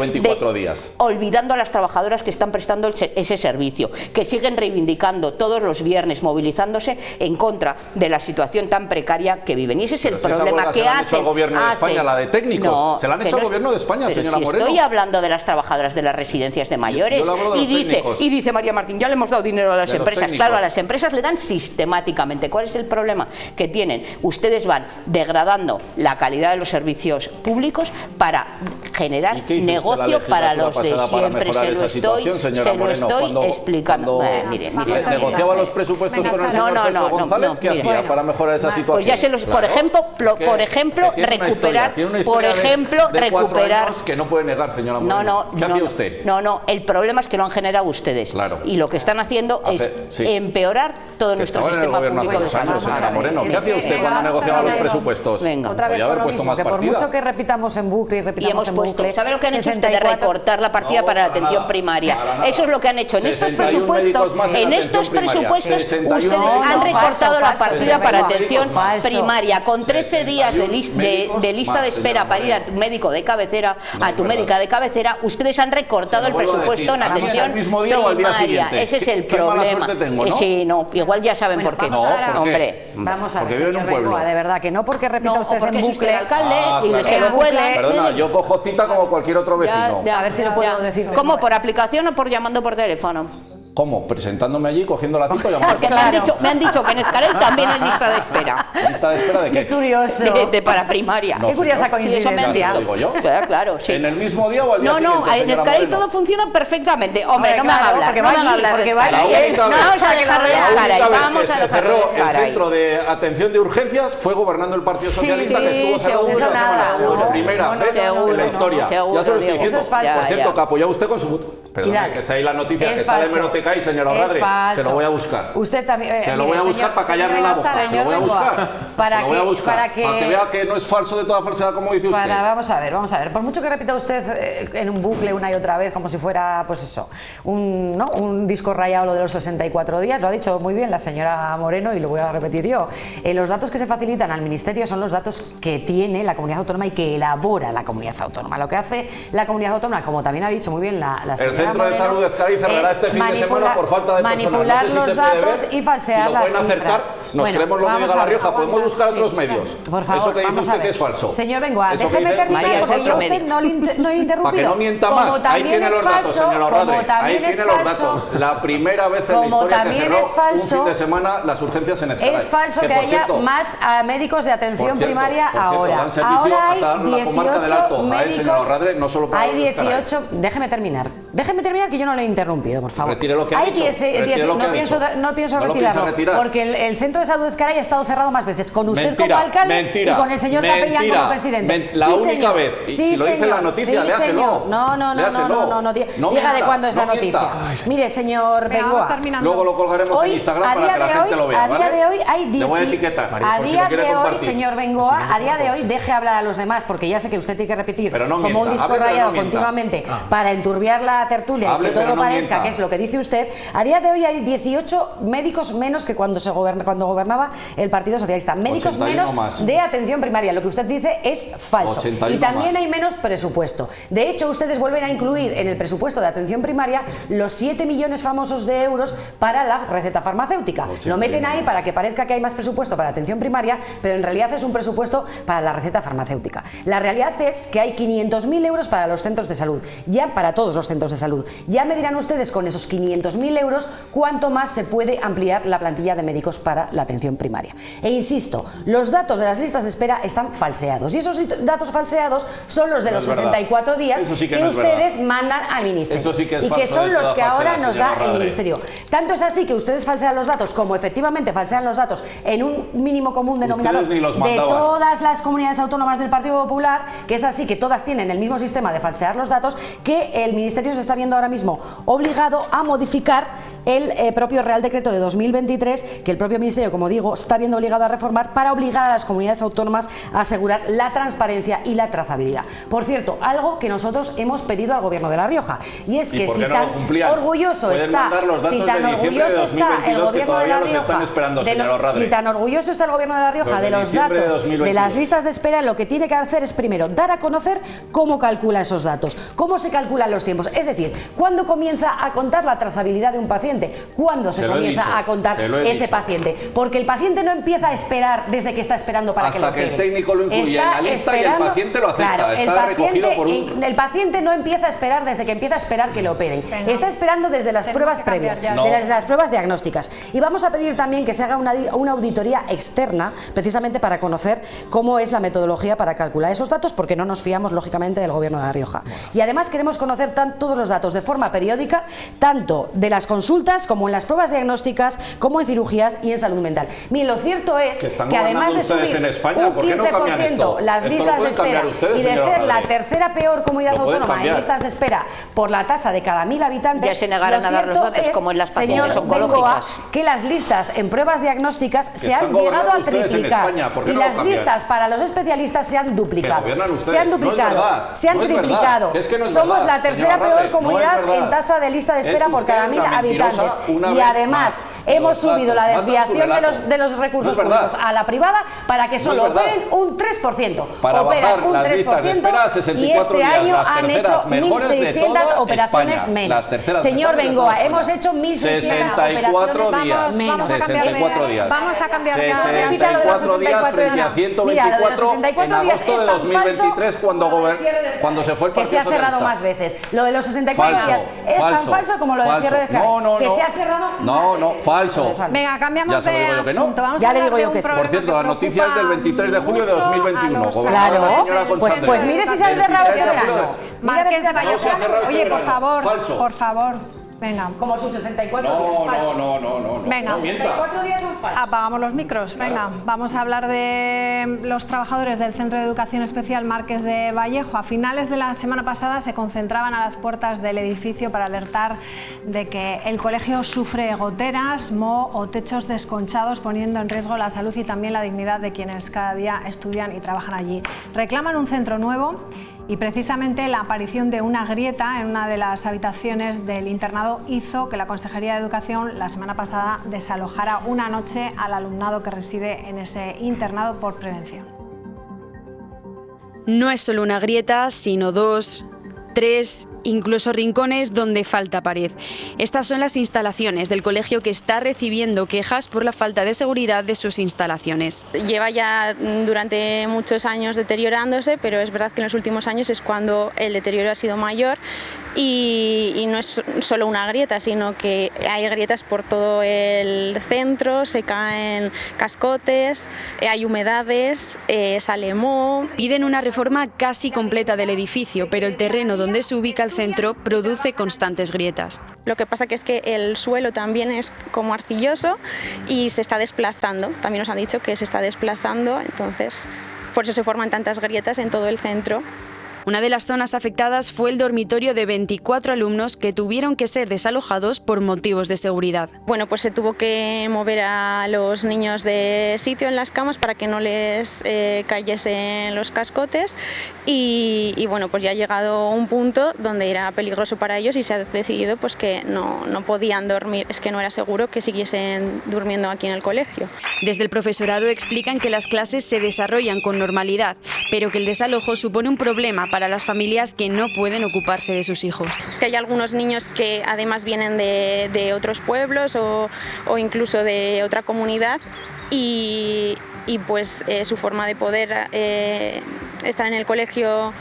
olvidando a las trabajadoras que están prestando ese servicio, que siguen reivindicando todos los viernes movilizándose en contra de la situación tan precaria que viven. Y ese es el problema que han hecho al gobierno de España, la de técnicos. No, se la han hecho al gobierno de España, señora Moreno. Estoy hablando de las trabajadoras de las residencias de mayores. Y dice María Martín, ya le hemos dado dinero a las empresas. Claro, a las empresas le dan sistemáticamente. ¿Cuál es el problema que tienen? Ustedes van degradando la calidad de los servicios públicos para generar negocio para los de siempre. Se lo estoy explicando. Mire, ¿negociaba los presupuestos con el señor Jesús González? ¿Qué hacía para mejorar esa situación? Pues ya se los, por ejemplo, recuperar, que no puede negar, señora Moreno. ¿Qué hacía usted? No, el problema es que lo han generado ustedes. Claro. Y lo que están haciendo es empeorar todo nuestro sistema público de salud. Señora Moreno, ¿qué hacía usted cuando negociaba los presupuestos? Venga, otra vez haber puesto más partida. Por mucho que repitamos en bucle y repitamos en bucle. ¿Sabe lo que han hecho ustedes? Recortar la partida para la atención primaria. Eso es lo que han hecho. En estos presupuestos, ustedes han recortado la partida para atención primaria con 13 días de lista de espera para ir a tu médico de cabecera, a tu médica de cabecera. Ustedes han recortado el presupuesto en atención primaria. Ese es el problema. Sí, no, igual ya saben por qué. Hombre, vamos a ver, señor Bengoa, de verdad que no porque repita usted en bucle. Alcalde y se lo vuelan. Perdona, yo cojo cita como cualquier otro vecino. A ver si lo puedo decir. ¿Cómo? ¿Por aplicación o por llamando por teléfono? ¿Cómo? ¿Presentándome allí, cogiendo la cita y llamando? Porque me han dicho que en Ezcarel también hay lista de espera. ¿Lista de espera de qué? Qué curioso. De para primaria. Qué curiosa coincidencia. Claro, sí. ¿En el mismo día o al día siguiente? No, en Ezcarel todo funciona perfectamente. Hombre, no me haga hablar. No me haga hablar de Ezcarel. Vamos a dejarlo de Ezcarel. Vamos a dejarlo de Ezcarel. El centro de atención de urgencias fue gobernando el Partido Socialista, que estuvo cerrado una semana. Primera vez en la historia. Ya se lo estoy diciendo. Por cierto, que apoyaba usted con su... Perdón, que está ahí la noticia, que está de hemeroteca ahí, señora Radre. Se lo voy a buscar. Usted también. Se lo voy a buscar para callarle la boca. Se lo voy a buscar. Para que vea que no es falso de toda falsedad, como dice usted. Vamos a ver. Por mucho que repita usted en un bucle una y otra vez, como si fuera, pues eso, un disco rayado lo de los 64 días, lo ha dicho muy bien la señora Moreno y lo voy a repetir yo. Los datos que se facilitan al Ministerio son los datos que tiene la comunidad autónoma y que elabora la comunidad autónoma. Lo que hace la comunidad autónoma, como también ha dicho muy bien la señora Centro de Salud de Ezcarel cerrará este fin de semana por falta de personal. Manipular los datos y falsear las cifras. Si lo pueden acercar, nos creemos lo que diga La Rioja. Podemos buscar otros medios. Por favor, eso que dice usted que es falso. Señor Bengoa, déjeme terminar porque yo usted no le he interrumpido. Para que no mienta más. Ahí tiene los datos, señora Radre. Ahí tiene los datos. La primera vez en la historia que cerró un fin de semana las urgencias en Ezcarel. Es falso que haya más médicos de atención primaria ahora. Ahora hay 18 médicos. Hay 18. Déjeme terminar. Déjeme terminar que yo no le he interrumpido, por favor. Retire lo que ha dicho. No pienso retirarlo, porque el Centro de Salud de Ezcarel ha estado cerrado más veces, con usted como alcalde y con el señor Capellán como presidente. La única vez. Y si lo dice la noticia, léaselo. No, diga de cuándo es la noticia. Mire, señor Bengoa. Luego lo colgaremos en Instagram para que la gente lo vea. A día de hoy hay 10. Le voy a etiquetar. A día de hoy, señor Bengoa, a día de hoy deje hablar a los demás, porque ya sé que usted tiene que repetir como un disco rayado continuamente para enturbiar la tertulia y que todo parezca que es lo que dice usted. A día de hoy hay 18 médicos menos que cuando gobernaba el Partido Socialista. Médicos menos de atención primaria. Lo que usted dice es falso. Y también hay menos presupuesto. De hecho, ustedes vuelven a incluir en el presupuesto de atención primaria los 7 millones famosos de euros para la receta farmacéutica. Lo meten ahí para que parezca que hay más presupuesto para atención primaria, pero en realidad es un presupuesto para la receta farmacéutica. La realidad es que hay 500.000 euros para los centros de salud, ya para todos los centros de salud. Ya me dirán ustedes con esos 500.000 euros cuánto más se puede ampliar la plantilla de médicos para la atención primaria. E insisto, los datos de las listas de espera están falseados y esos datos falseados son los de los 64 días que ustedes mandan al Ministerio y que son los que ahora nos da el Ministerio. Tanto es así que ustedes falsean los datos como efectivamente falsean los datos en un mínimo común denominador de todas las comunidades autónomas del Partido Popular, que es así que todas tienen el mismo sistema de falsear los datos, que el Ministerio se está viendo ahora mismo obligado a modificar el propio Real Decreto de 2023, que el propio Ministerio, como digo, está viendo obligado a reformar para obligar a las comunidades autónomas a asegurar la transparencia y la trazabilidad. Por cierto, algo que nosotros hemos pedido al Gobierno de La Rioja, y es que si tan orgulloso está el Gobierno de La Rioja, si tan orgulloso está el Gobierno de La Rioja de los datos de las listas de espera, lo que tiene que hacer es primero dar a conocer cómo calcula esos datos, cómo se calculan los tiempos. Es decir, ¿cuándo comienza a contar la trazabilidad de un paciente? ¿Cuándo se comienza a contar ese paciente? Porque el paciente no empieza a esperar desde que está esperando para que lo operen. Hasta que el técnico lo incluye en la lista y el paciente lo acepta. Claro, está recogido por un... El paciente no empieza a esperar desde que empieza a esperar que lo operen. Está esperando desde las pruebas previas, desde las pruebas diagnósticas. Y vamos a pedir también que se haga una auditoría externa, precisamente para conocer cómo es la metodología para calcular esos datos, porque no nos fiamos, lógicamente, del Gobierno de La Rioja. Y además queremos conocer todos los datos de forma periódica, tanto de las consultas como en las pruebas diagnósticas, como en cirugías y en salud mental. Miren, lo cierto es que además de subir en España, un 15% las listas de espera y de ser la tercera peor comunidad autónoma en listas de espera por la tasa de cada 1000 habitantes, ya se negarán a dar los datos como en las pacientes oncológicas. Que las listas en pruebas diagnósticas se han llegado a triplicar y las listas para los especialistas se han duplicado. Se han duplicado, se han triplicado. Somos la tercera peor comunidad en tasa de lista de espera por cada 1000 habitantes. Y además hemos subido la desviación de los recursos públicos a la privada para que solo operen un 3%. Para bajar las listas de espera a 64 días. Y este año han hecho 1.600 operaciones menos. Señor Bengoa, hemos hecho 1.600 operaciones menos. 64 días. Vamos a cambiar de 64 días frente a 124 en agosto de 2023 cuando se fue el Partido Socialista. Que se ha cerrado más veces. Lo de los 64 días es tan falso como lo del cierre de CAE. Que se ha cerrado más veces. Falso. Venga, cambiamos de asunto. Vamos a hablar de un problema. Por cierto, la noticia es del 23 de julio de 2021. Claro. Pues mire si se ha cerrado este verano. Marqués de Vallejo. Oye, por favor. Venga. Como sus 64 días falsos. No. Venga. 64 días son falsos. Apagamos los micros. Venga, vamos a hablar de los trabajadores del Centro de Educación Especial Marqués de Vallejo. A finales de la semana pasada se concentraban a las puertas del edificio para alertar de que el colegio sufre goteras, moho o techos desconchados, poniendo en riesgo la salud y también la dignidad de quienes cada día estudian y trabajan allí. Reclaman un centro nuevo y precisamente la aparición de una grieta en una de las habitaciones del internado hizo que la Consejería de Educación la semana pasada desalojara una noche al alumnado que reside en ese internado por prevención. No es solo una grieta, sino 2, 3, incluso rincones donde falta pared. Estas son las instalaciones del colegio que está recibiendo quejas por la falta de seguridad de sus instalaciones. Lleva ya durante muchos años deteriorándose, pero es verdad que en los últimos años es cuando el deterioro ha sido mayor y no es solo una grieta, sino que hay grietas por todo el centro, se caen cascotes, hay humedades, sale moho. Piden una reforma casi completa del edificio, pero el terreno donde se ubica el centro produce constantes grietas. Lo que pasa que es que el suelo también es como arcilloso y se está desplazando. También nos han dicho que se está desplazando, entonces por eso se forman tantas grietas en todo el centro. Una de las zonas afectadas fue el dormitorio de 24 alumnos que tuvieron que ser desalojados por motivos de seguridad. Bueno, pues se tuvo que mover a los niños de sitio en las camas para que no les cayesen los cascotes y bueno, pues ya ha llegado un punto donde era peligroso para ellos y se ha decidido pues que no podían dormir, es que no era seguro que siguiesen durmiendo aquí en el colegio. Desde el profesorado explican que las clases se desarrollan con normalidad, pero que el desalojo supone un problema para las familias que no pueden ocuparse de sus hijos. Es que hay algunos niños que además vienen de otros pueblos o incluso de otra comunidad y pues su forma de poder estar en el colegio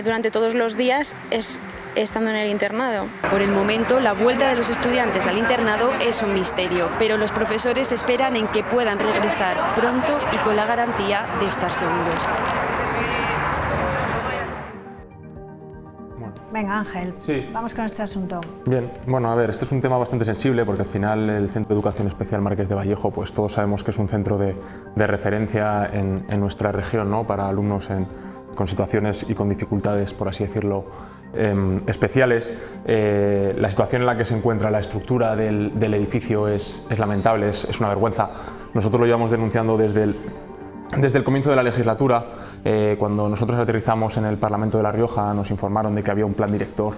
durante todos los días es estando en el internado. Por el momento, la vuelta de los estudiantes al internado es un misterio, pero los profesores esperan en que puedan regresar pronto y con la garantía de estar seguros. Venga, Ángel, vamos con este asunto. Bien, bueno, a ver, este es un tema bastante sensible porque al final el Centro de Educación Especial Marqués de Vallejo, pues todos sabemos que es un centro de referencia en nuestra región, ¿no? Para alumnos con situaciones y con dificultades, por así decirlo, especiales. La situación en la que se encuentra la estructura del edificio es lamentable, es una vergüenza. Nosotros lo llevamos denunciando desde el comienzo de la legislatura. Cuando nosotros aterrizamos en el Parlamento de La Rioja nos informaron de que había un plan director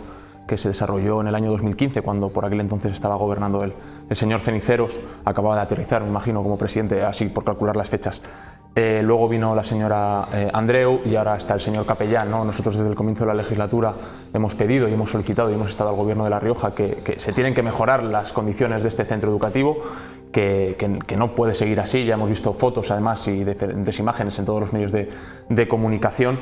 que se desarrolló en el año 2015, cuando por aquel entonces estaba gobernando el señor Ceniceros, acababa de aterrizar, me imagino, como presidente, así por calcular las fechas. Luego vino la señora Andreu y ahora está el señor Capellán, ¿no? Nosotros desde el comienzo de la legislatura hemos pedido y hemos solicitado y hemos estado al Gobierno de La Rioja que se tienen que mejorar las condiciones de este centro educativo, que no puede seguir así. Ya hemos visto fotos además y diferentes imágenes en todos los medios de comunicación.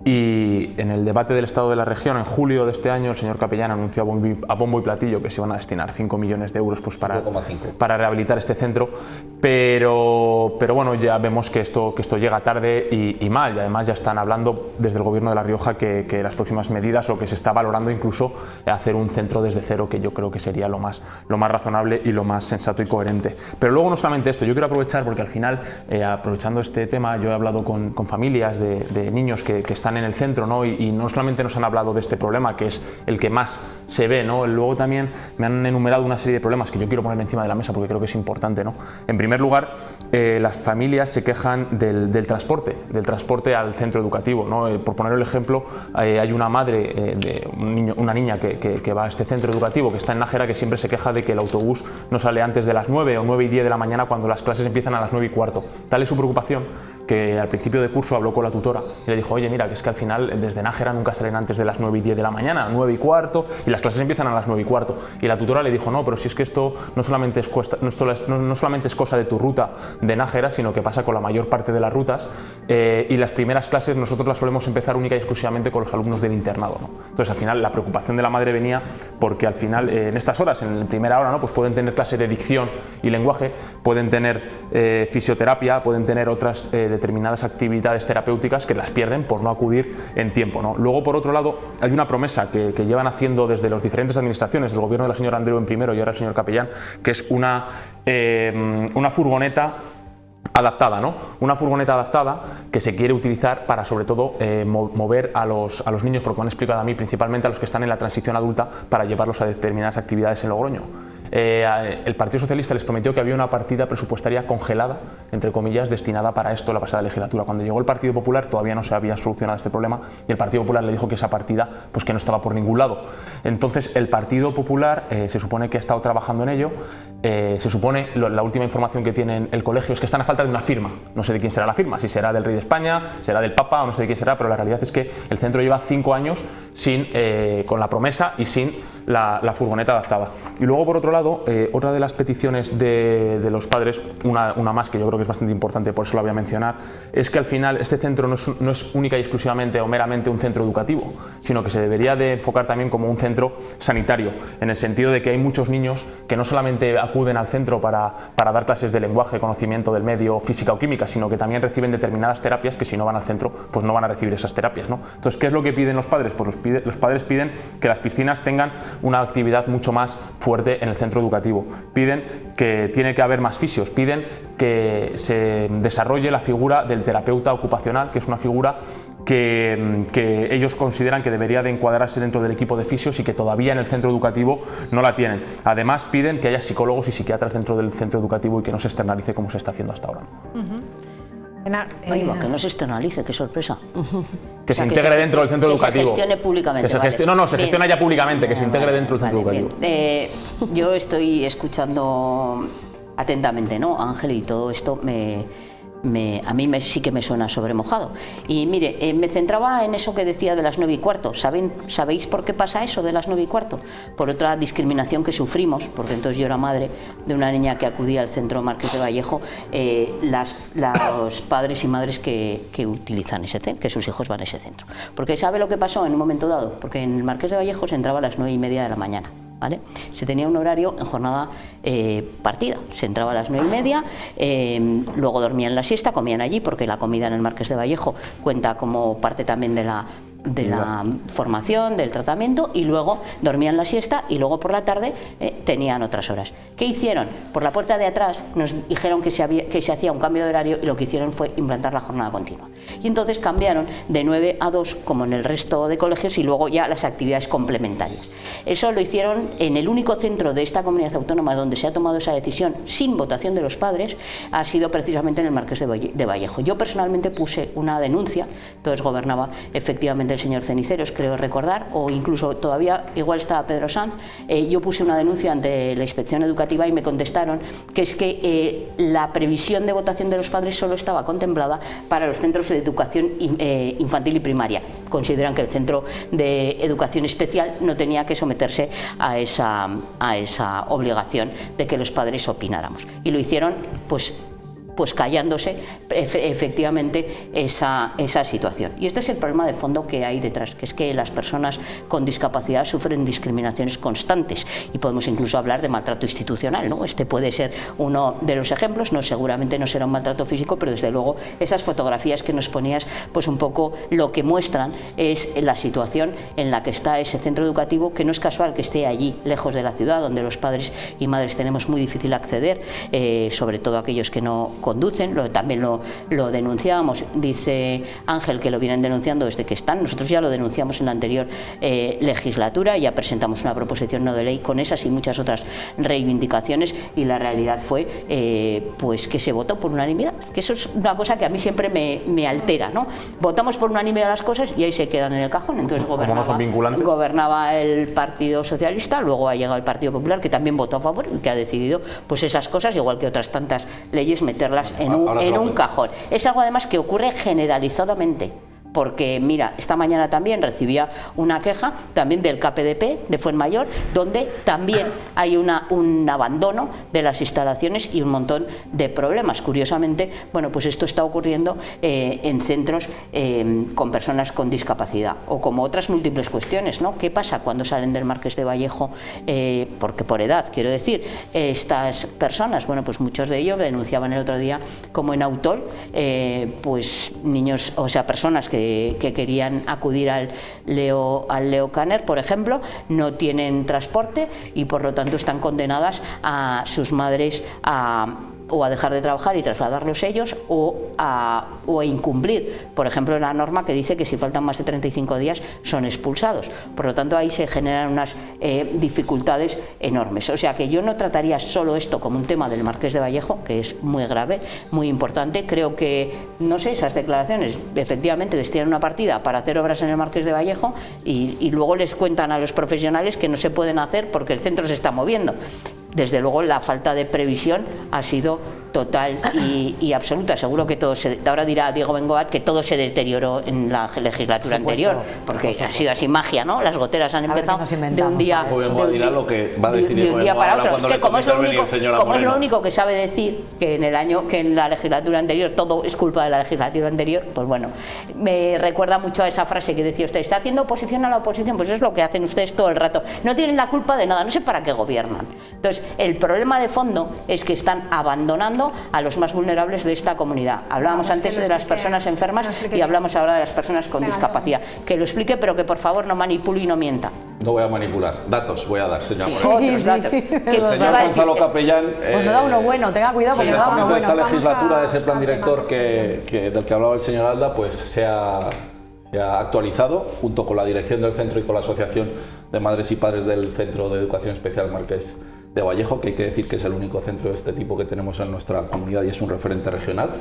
Y en el debate del Estado de la Región, en julio de este año, el señor Capellán anunció a bombo y platillo que se iban a destinar 5 millones de euros pues, para rehabilitar este centro, pero bueno, ya vemos que esto llega tarde y mal, y además ya están hablando desde el Gobierno de La Rioja que las próximas medidas, o que se está valorando incluso hacer un centro desde cero, que yo creo que sería lo más razonable y lo más sensato y coherente. Pero luego no solamente esto, yo quiero aprovechar, porque al final, aprovechando este tema, yo he hablado con familias de niños que están en el centro, ¿no? Y no solamente nos han hablado de este problema, que es el que más se ve, ¿no? Luego también me han enumerado una serie de problemas que yo quiero poner encima de la mesa porque creo que es importante, ¿no? En primer lugar, las familias se quejan del transporte al centro educativo, ¿no? Por poner el ejemplo, hay una madre de una niña que va a este centro educativo, que está en Nájera, que siempre se queja de que el autobús no sale antes de las 9 o 9 y 10 de la mañana, cuando las clases empiezan a las 9 y cuarto. Tal es su preocupación que al principio de curso habló con la tutora y le dijo: oye, mira, que es que al final desde Nájera nunca salen antes de las 9 y 10 de la mañana, 9 y cuarto, y las clases empiezan a las 9 y cuarto. Y la tutora le dijo: no, pero si es que esto no solamente es cosa de tu ruta de Nájera, sino que pasa con la mayor parte de las rutas, y las primeras clases nosotros las solemos empezar única y exclusivamente con los alumnos del internado, ¿no? Entonces al final la preocupación de la madre venía porque al final en estas horas, en la primera hora, ¿no? Pues pueden tener clases de dicción y lenguaje, pueden tener fisioterapia, pueden tener otras determinadas actividades terapéuticas que las pierden por no acudir en tiempo, ¿no? Luego, por otro lado, hay una promesa que llevan haciendo desde las diferentes administraciones, el gobierno de la señora Andreu en primero y ahora el señor Capellán, que es una furgoneta adaptada, ¿no? Una furgoneta adaptada que se quiere utilizar para, sobre todo, mover a los niños, porque me han explicado a mí, principalmente a los que están en la transición adulta, para llevarlos a determinadas actividades en Logroño. El Partido Socialista les prometió que había una partida presupuestaria congelada, entre comillas, destinada para esto la pasada legislatura. Cuando llegó el Partido Popular todavía no se había solucionado este problema y el Partido Popular le dijo que esa partida pues que no estaba por ningún lado. Entonces el Partido Popular se supone que ha estado trabajando en ello. Se supone, la última información que tiene el colegio es que están a falta de una firma. No sé de quién será la firma, si será del Rey de España, será del Papa o no sé de quién será, pero la realidad es que el centro lleva 5 años con la promesa y sin la furgoneta adaptada. Y luego, por otro lado, otra de las peticiones de los padres, una más que yo creo que es bastante importante, por eso la voy a mencionar, es que al final este centro no es única y exclusivamente o meramente un centro educativo, sino que se debería de enfocar también como un centro sanitario, en el sentido de que hay muchos niños que no solamente acuden al centro para dar clases de lenguaje, conocimiento del medio, física o química, sino que también reciben determinadas terapias que si no van al centro pues no van a recibir esas terapias, ¿no? Entonces, ¿qué es lo que piden los padres? Pues los padres piden que las piscinas tengan una actividad mucho más fuerte en el centro educativo, piden que tiene que haber más fisios, piden que se desarrolle la figura del terapeuta ocupacional, que es una figura que ellos consideran que debería de encuadrarse dentro del equipo de fisios y que todavía en el centro educativo no la tienen. Además piden que haya psicólogos y psiquiatras dentro del centro educativo y que no se externalice como se está haciendo hasta ahora. Que no se externalice, qué sorpresa. Que se integre dentro del centro educativo. Que se gestione públicamente. Se gestiona ya públicamente, que se integre dentro del centro educativo. Yo estoy escuchando atentamente, ¿no, Ángel? Y todo esto a mí sí que me suena sobre mojado. Y mire, me centraba en eso que decía de las 9 y cuarto. ¿Sabéis por qué pasa eso de las 9 y cuarto? Por otra discriminación que sufrimos, porque entonces yo era madre de una niña que acudía al centro Marqués de Vallejo, los padres y madres que utilizan ese centro, que sus hijos van a ese centro. Porque ¿sabe lo que pasó en un momento dado? Porque en el Marqués de Vallejo se entraba a las 9:30 de la mañana. ¿Vale? Se tenía un horario en jornada partida, se entraba a las 9:30, luego dormían la siesta, comían allí porque la comida en el Marqués de Vallejo cuenta como parte también de la formación, del tratamiento, y luego dormían la siesta y luego por la tarde tenían otras horas. ¿Qué hicieron? Por la puerta de atrás nos dijeron que se hacía un cambio de horario y lo que hicieron fue implantar la jornada continua. Y entonces cambiaron de 9 a 2 como en el resto de colegios y luego ya las actividades complementarias. Eso lo hicieron en el único centro de esta comunidad autónoma donde se ha tomado esa decisión sin votación de los padres, ha sido precisamente en el Marqués de Vallejo. Yo personalmente puse una denuncia, entonces gobernaba efectivamente precisamente el señor Ceniceros, creo recordar, o incluso todavía igual estaba Pedro Sanz, yo puse una denuncia ante la Inspección Educativa y me contestaron que es que la previsión de votación de los padres solo estaba contemplada para los centros de educación infantil y primaria. Consideran que el centro de educación especial no tenía que someterse a esa obligación de que los padres opináramos. Y lo hicieron pues callándose efectivamente esa situación. Y este es el problema de fondo que hay detrás, que es que las personas con discapacidad sufren discriminaciones constantes y podemos incluso hablar de maltrato institucional, ¿no? Este puede ser uno de los ejemplos, seguramente no será un maltrato físico, pero desde luego esas fotografías que nos ponías, pues un poco lo que muestran es la situación en la que está ese centro educativo, que no es casual que esté allí, lejos de la ciudad, donde los padres y madres tenemos muy difícil acceder, sobre todo aquellos que no conducen. También lo denunciábamos, dice Ángel que lo vienen denunciando desde que están, nosotros ya lo denunciamos en la anterior legislatura, ya presentamos una proposición no de ley con esas y muchas otras reivindicaciones y la realidad fue pues que se votó por unanimidad, que eso es una cosa que a mí siempre me altera, ¿no? Votamos por unanimidad las cosas y ahí se quedan en el cajón. Entonces gobernaba el Partido Socialista, luego ha llegado el Partido Popular, que también votó a favor y que ha decidido pues esas cosas, igual que otras tantas leyes, meterlas en un cajón. Es algo además que ocurre generalizadamente. Porque mira, esta mañana también recibía una queja también del KPDP de Fuenmayor, donde también hay un abandono de las instalaciones y un montón de problemas. Curiosamente, bueno, pues esto está ocurriendo en centros con personas con discapacidad o como otras múltiples cuestiones, ¿no? ¿Qué pasa cuando salen del Marqués de Vallejo? Porque por edad, quiero decir, estas personas, bueno, pues muchos de ellos denunciaban el otro día como en Autol, pues niños, o sea, personas que querían acudir al Leo Kanner, por ejemplo, no tienen transporte y por lo tanto están condenadas a sus madres o a dejar de trabajar y trasladarlos ellos o a incumplir, por ejemplo, la norma que dice que si faltan más de 35 días son expulsados. Por lo tanto, ahí se generan unas dificultades enormes. O sea que yo no trataría solo esto como un tema del Marqués de Vallejo, que es muy grave, muy importante. Creo que, no sé, esas declaraciones efectivamente destinan una partida para hacer obras en el Marqués de Vallejo y luego les cuentan a los profesionales que no se pueden hacer porque el centro se está moviendo. Desde luego la falta de previsión ha sido total y absoluta. Seguro que ahora dirá Diego Bengoat que todo se deterioró en la legislatura anterior, porque ha sido así magia, ¿no? Las goteras han empezado de un día para otro. Es que como es lo único que sabe decir que en la legislatura anterior todo es culpa de la legislatura anterior, pues bueno, me recuerda mucho a esa frase que decía usted, está haciendo oposición a la oposición, pues es lo que hacen ustedes todo el rato. No tienen la culpa de nada, no sé para qué gobiernan. Entonces, el problema de fondo es que están abandonando a los más vulnerables de esta comunidad. Hablábamos antes de las personas enfermas y hablamos ahora de las personas con discapacidad. Que lo explique, pero que por favor no manipule y no mienta. No voy a manipular. Datos voy a dar, señor Moreno. Datos. El señor Gonzalo Capellán... Pues no da uno bueno, tenga cuidado porque no da uno bueno. Esta legislatura, ese plan director del que hablaba el señor Alda, pues se ha actualizado junto con la dirección del centro y con la Asociación de Madres y Padres del Centro de Educación Especial Marqués de Vallejo, que hay que decir que es el único centro de este tipo que tenemos en nuestra comunidad y es un referente regional.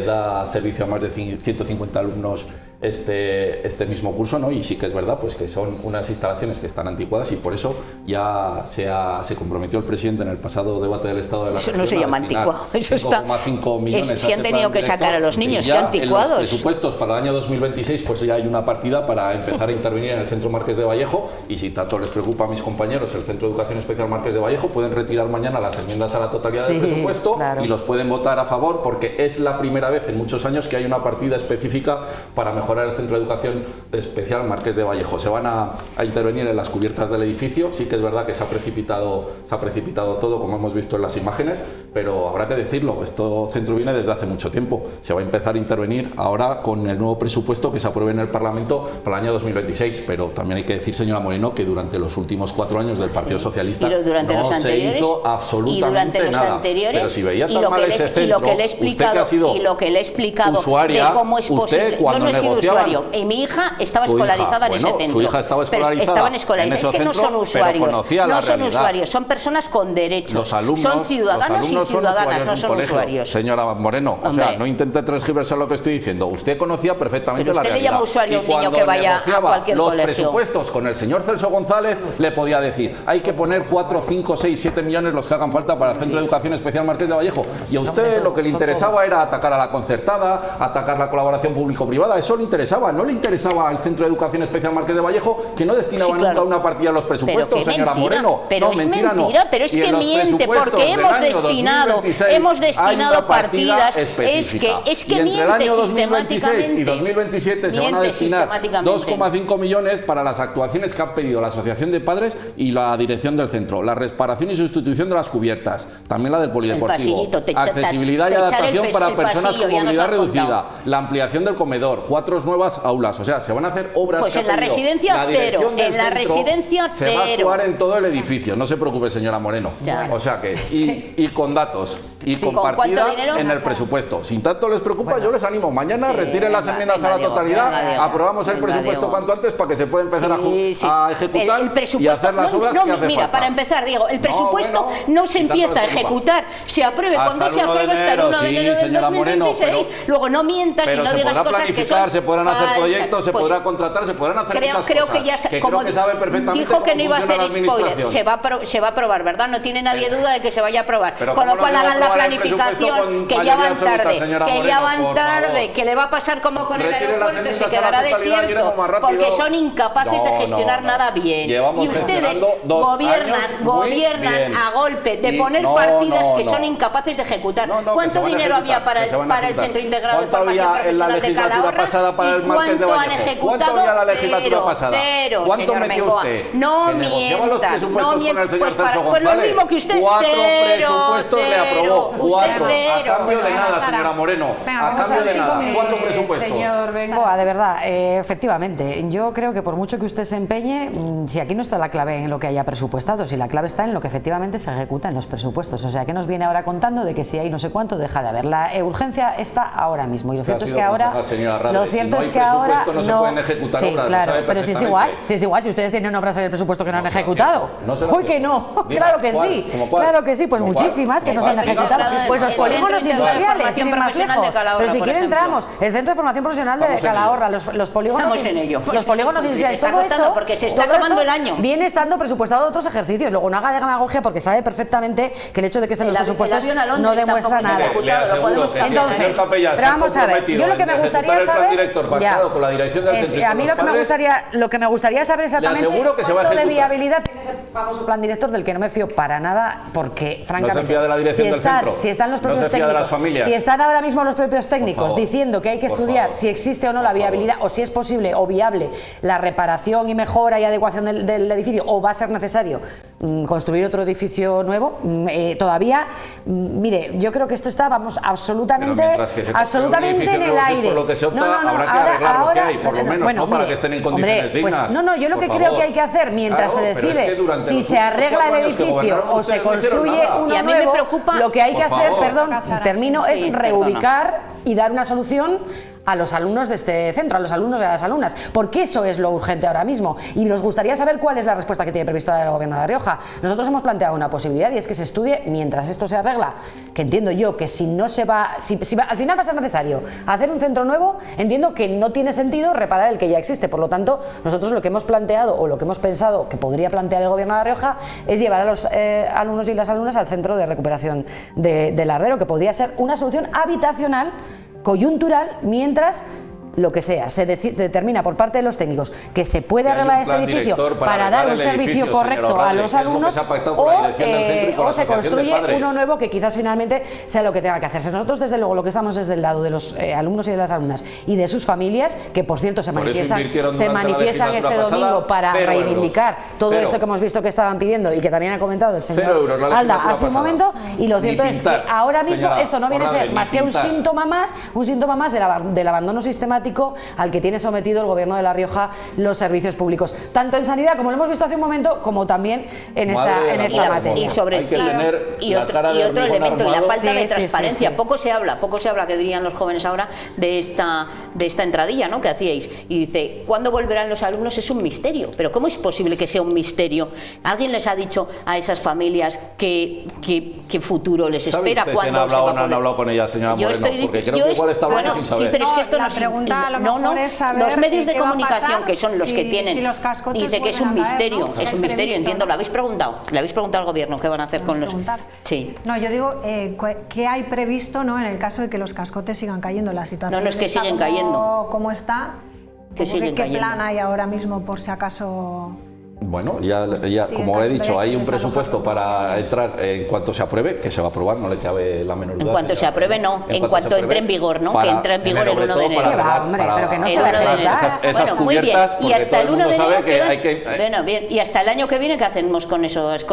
Da servicio a más de 150 alumnos este mismo curso, ¿no? Y sí que es verdad pues que son unas instalaciones que están anticuadas y por eso ya se comprometió el presidente en el pasado debate del Estado de la Región. Eso no se llama anticuado, eso está... 5,5 millones si han tenido que sacar a los niños, que anticuados. En los presupuestos para el año 2026 pues ya hay una partida para empezar a intervenir en el Centro Marqués de Vallejo y si tanto les preocupa a mis compañeros el Centro de Educación Especial Marqués de Vallejo, pueden retirar mañana las enmiendas a la totalidad del presupuesto, claro, y los pueden votar a favor porque es la primera vez en muchos años que hay una partida específica para mejorar el Centro de Educación Especial Marqués de Vallejo. Se van a intervenir en las cubiertas del edificio. Sí que es verdad que se ha precipitado todo, como hemos visto en las imágenes, pero habrá que decirlo, este centro viene desde hace mucho tiempo. Se va a empezar a intervenir ahora con el nuevo presupuesto que se apruebe en el Parlamento para el año 2026, pero también hay que decir, señora Moreno, que durante los últimos 4 años del Partido Socialista no se hizo absolutamente nada. Pero si veía tan mal ese centro, usted que ha sido usuaria, usted cuando negociaba usuario. Y mi hija estaba escolarizada en ese centro. Su hija estaba escolarizada. Estaban escolarizadas. Es que no son usuarios. No son usuarios, son personas con derechos. Los alumnos, son ciudadanos y ciudadanas, no son usuarios. Señora Moreno, o sea, no intente transgiversar lo que estoy diciendo. Usted conocía perfectamente la realidad. Usted le llama usuario a un niño que vaya a cualquier los colegio. Presupuestos con el señor Celso González le podía decir, hay que poner 4, 5, 6, 7 millones los que hagan falta para el Centro de Educación Especial Marqués de Vallejo. Y a usted lo que le interesaba era atacar a la concertada, atacar la colaboración público-privada. Eso le interesaba. No le interesaba al Centro de Educación Especial Marqués de Vallejo, que no destinaba nunca una partida a los presupuestos, señora Moreno. Pero es mentira, pero es que miente, porque hemos destinado partidas. Es que miente entre el año 2026 y 2027 se van a destinar 2,5 millones para las actuaciones que han pedido la Asociación de Padres y la dirección del centro. La reparación y sustitución de las cubiertas, también la del polideportivo, accesibilidad y adaptación para personas con movilidad reducida, la ampliación del comedor, 4 nuevas aulas. O sea, se van a hacer obras. Pues en la residencia cero, en la residencia cero. Se va a actuar en todo el edificio, no se preocupe, señora Moreno. O sea que, y con datos y con partida en el presupuesto. Sin tanto les preocupa, yo les animo. Mañana retiren las enmiendas a la totalidad, aprobamos el presupuesto cuanto antes para que se pueda empezar a ejecutar y hacer las obras que hace falta. Para empezar, Diego, el presupuesto no se empieza a ejecutar, se apruebe cuando se apruebe hasta el 1 de enero del 2026. Luego no mientas y no digas cosas que son se podrán hacer proyectos, se podrá contratar, se podrán hacer muchas cosas. Creo que sabe perfectamente dijo que no iba a hacer spoiler, se va a aprobar, ¿verdad? No tiene nadie duda de que se vaya a aprobar. Con lo cual hagan la planificación, que ya van tarde, que le va a pasar como con el aeropuerto, se quedará desierto, porque son incapaces de gestionar nada bien. Y ustedes gobiernan a golpe de poner partidas que son incapaces de ejecutar. ¿Cuánto dinero había para el Centro Integrado de Formación Profesional de Calahorra? ¿Y cuánto han ejecutado? Cero, ¿cuánto metió usted? No mienta, pues lo mismo que usted. 4 presupuestos le aprobó. 4. A cambio de nada, señora Moreno. A cambio de nada. 4 presupuestos. Señor Bengoa, de verdad, efectivamente, yo creo que por mucho que usted se empeñe, si aquí no está la clave en lo que haya presupuestado, si la clave está en lo que efectivamente se ejecuta en los presupuestos. O sea, ¿qué nos viene ahora contando de que si hay no sé cuánto deja de haber? La urgencia está ahora mismo. Y lo cierto es que ahora. Lo cierto es que ahora no se pueden ejecutar obras. Claro, pero si es igual, si ustedes tienen obras en el presupuesto que no han ejecutado. Uy, que no. Claro que sí. Claro que sí, pues muchísimas que no se han ejecutado. Pues los polígonos industriales, sin ir más lejos. Pero si quieren entramos, el Centro de Formación Profesional de Calahorra, los polígonos industriales, todo eso, porque se está acabando el año. Viene estando presupuestado de otros ejercicios. Luego no haga demagogia porque sabe perfectamente que el hecho de que estén los presupuestos no demuestra nada. Entonces, pero vamos a ver, yo lo que me gustaría saber, a mí lo que me gustaría saber exactamente cuánto de viabilidad tiene ese famoso plan director del que no me fío para nada, porque francamente si están los propios técnicos, si están ahora mismo los propios técnicos diciendo que hay que estudiar si existe o no la viabilidad o si es posible o viable la reparación y mejora y adecuación del edificio, o va a ser necesario construir otro edificio nuevo, todavía, mire, yo creo que esto está, vamos, absolutamente en el aire. Por lo que se opta, habrá que arreglar lo que hay, por lo menos, ¿no? Para que estén en condiciones dignas. Yo lo que creo que hay que hacer mientras se decide si se arregla el edificio o se construye uno nuevo, lo que hay que hacer, termino, es reubicar y dar una solución a los alumnos de este centro, a los alumnos y a las alumnas, porque eso es lo urgente ahora mismo. Y nos gustaría saber cuál es la respuesta que tiene previsto el Gobierno de La Rioja. Nosotros hemos planteado una posibilidad y es que se estudie mientras esto se arregla, que entiendo yo que si no se va, si al final va a ser necesario hacer un centro nuevo, entiendo que no tiene sentido reparar el que ya existe. Por lo tanto, nosotros lo que hemos planteado o lo que hemos pensado que podría plantear el Gobierno de La Rioja es llevar a los alumnos y las alumnas al centro de recuperación de Lardero, que podría ser una solución habitacional coyuntural, mientras lo que sea, se determina por parte de los técnicos que se puede arreglar este edificio para dar un servicio correcto a los alumnos, o se construye uno nuevo que quizás finalmente sea lo que tenga que hacerse. Nosotros, desde luego, lo que estamos es del lado de los alumnos y de las alumnas y de sus familias, que por cierto se manifiestan este domingo para reivindicar todo esto que hemos visto que estaban pidiendo y que también ha comentado el señor Alda hace un momento. Y lo cierto es que ahora mismo esto no viene a ser más que un síntoma más del abandono sistemático burocrático al que tiene sometido el Gobierno de La Rioja los servicios públicos, tanto en sanidad, como lo hemos visto hace un momento, como también en esta materia. Y sobre otro elemento, y la falta de transparencia. Poco se habla, que dirían los jóvenes ahora, de esta entradilla, ¿no?, que hacíais. Y dice, ¿cuándo volverán los alumnos? Es un misterio. Pero ¿cómo es posible que sea un misterio? ¿Alguien les ha dicho a esas familias qué futuro les espera? ¿Cuándo han hablado con ella, señora Moreno? Porque creo que igual está hablando sin saber. Sí, pero es que esto la pregunta a lo mejor es saber los medios de qué va a comunicación, pasar que son los que tienen, dice que es un misterio, ¿no? es un misterio, entiendo. ¿Le habéis preguntado al gobierno qué van a hacer con los...? Sí. No, yo digo, ¿qué hay previsto, ¿no?, en el caso de que los cascotes sigan cayendo? La situación no es que siguen cayendo. ¿Cómo está? ¿Qué plan hay ahora mismo por si acaso...? Bueno, ya como he dicho, hay un presupuesto para entrar en cuanto se apruebe, que se va a aprobar, no le cabe la menor duda. En cuanto se apruebe, no. En cuanto entre en vigor, ¿no? Que entra en vigor el 1 de enero. Pero que no se va a arreglar. Esas cubiertas, y hasta el 1 de enero bueno, bien. Y hasta el año que viene, ¿qué hacemos con esos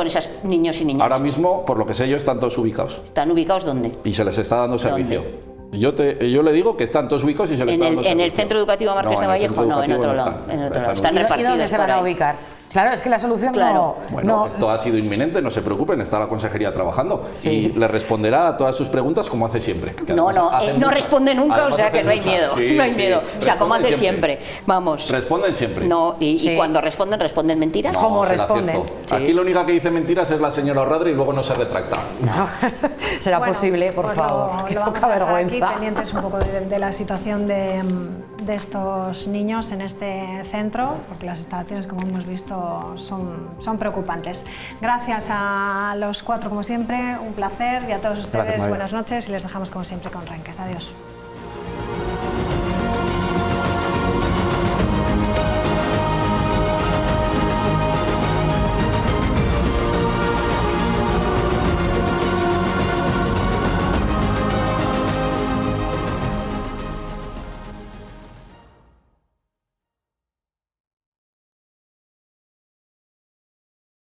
niños y niñas? Ahora mismo, por lo que sé yo, están todos ubicados. ¿Están ubicados dónde? Y se les está dando servicio. Yo le digo que están todos ubicados y se les está dando servicio. ¿En el Centro Educativo Marqués de Vallejo? No, en otro lado. Están repartidos. ¿Y dónde se van a ubicar? Claro, es que la solución no... Bueno, esto ha sido inminente, no se preocupen, está la consejería trabajando y le responderá a todas sus preguntas como hace siempre. No responde nunca, o sea que no hay miedo. No hay miedo. O sea, como hace siempre. Vamos. Responden siempre. No, y cuando responden mentiras. ¿Cómo responden? Aquí la única que dice mentiras es la señora Orradre y luego no se retracta. ¿Será posible, por favor? Qué poca vergüenza. Aquí pendientes un poco de la situación de estos niños en este centro, porque las instalaciones, como hemos visto, son preocupantes. Gracias a los cuatro, como siempre, un placer, y a todos ustedes, buenas noches, y les dejamos como siempre con Renques. Adiós.